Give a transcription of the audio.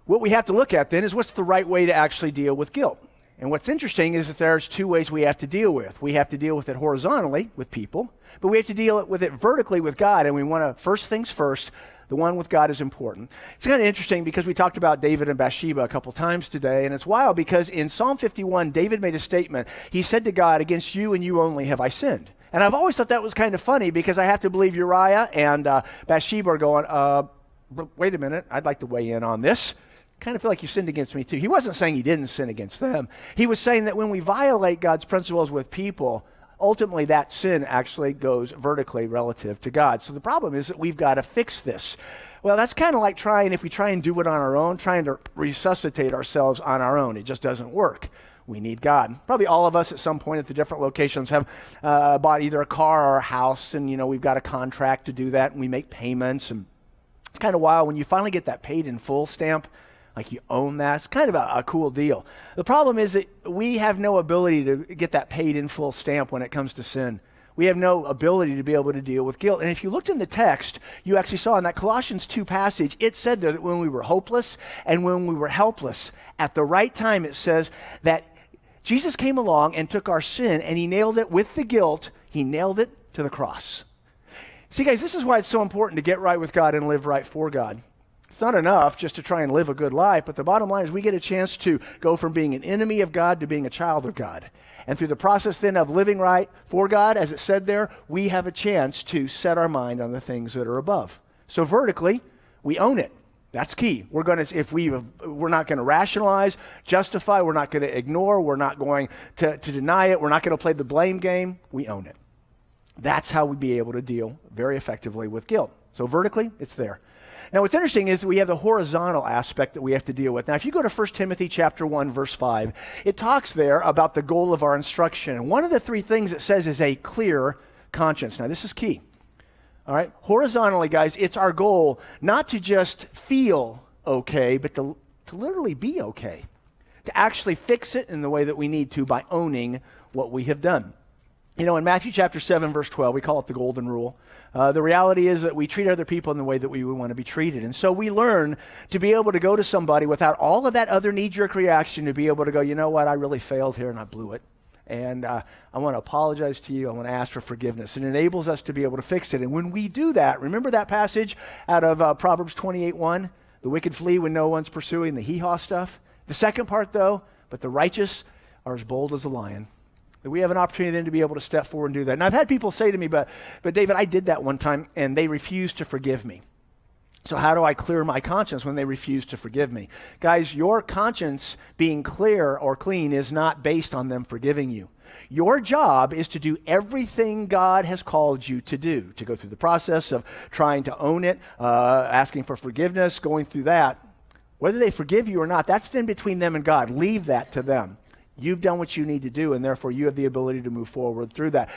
what we have to look at then is what's the right way to actually deal with guilt. And what's interesting is that there's two ways we have to deal with. We have to deal with it horizontally with people, but we have to deal with it vertically with God. And we want to, first things first, the one with God is important. It's kind of interesting because we talked about David and Bathsheba a couple times today, and it's wild because in Psalm 51, David made a statement. He said to God, against you and you only have I sinned. And I've always thought that was kind of funny because I have to believe Uriah and Bathsheba are going, wait a minute, I'd like to weigh in on this. Kind of feel like you sinned against me too. He wasn't saying he didn't sin against them. He was saying that when we violate God's principles with people, ultimately that sin actually goes vertically relative to God. So the problem is that we've got to fix this. Well, that's kind of like if we try and do it on our own, trying to resuscitate ourselves on our own. It just doesn't work. We need God. Probably all of us at some point at the different locations have bought either a car or a house, and we've got a contract to do that, and we make payments. And it's kind of wild when you finally get that paid in full stamp, like you own that. It's kind of a cool deal. The problem is that we have no ability to get that paid in full stamp when it comes to sin. We have no ability to be able to deal with guilt. And if you looked in the text, you actually saw in that Colossians 2 passage, it said there that when we were hopeless and when we were helpless, at the right time it says that Jesus came along and took our sin and he nailed it with the guilt. He nailed it to the cross. See, guys, this is why it's so important to get right with God and live right for God. It's not enough just to try and live a good life, but the bottom line is we get a chance to go from being an enemy of God to being a child of God. And through the process then of living right for God, as it said there, we have a chance to set our mind on the things that are above. So vertically, we own it. That's key. We're not going to rationalize, justify, we're not going to ignore, we're not going to deny it, we're not going to play the blame game. We own it. That's how we be able to deal very effectively with guilt. So vertically, it's there. Now, what's interesting is we have the horizontal aspect that we have to deal with. Now, if you go to 1 Timothy chapter 1, verse 5, it talks there about the goal of our instruction. And one of the three things it says is a clear conscience. Now, this is key. All right? Horizontally, guys, it's our goal not to just feel okay, but to literally be okay. To actually fix it in the way that we need to by owning what we have done. In Matthew chapter 7, verse 12, we call it the golden rule. The reality is that we treat other people in the way that we would want to be treated. And so we learn to be able to go to somebody without all of that other knee-jerk reaction, to be able to go, you know what, I really failed here and I blew it. And I want to apologize to you. I want to ask for forgiveness. It enables us to be able to fix it. And when we do that, remember that passage out of Proverbs 28:1? The wicked flee when no one's pursuing, the hee-haw stuff. The second part, though, but the righteous are as bold as a lion. That we have an opportunity then to be able to step forward and do that. And I've had people say to me, but David, I did that one time, and they refused to forgive me. So how do I clear my conscience when they refuse to forgive me? Guys, your conscience being clear or clean is not based on them forgiving you. Your job is to do everything God has called you to do, to go through the process of trying to own it, asking for forgiveness, going through that. Whether they forgive you or not, that's then between them and God. Leave that to them. You've done what you need to do, and therefore you have the ability to move forward through that.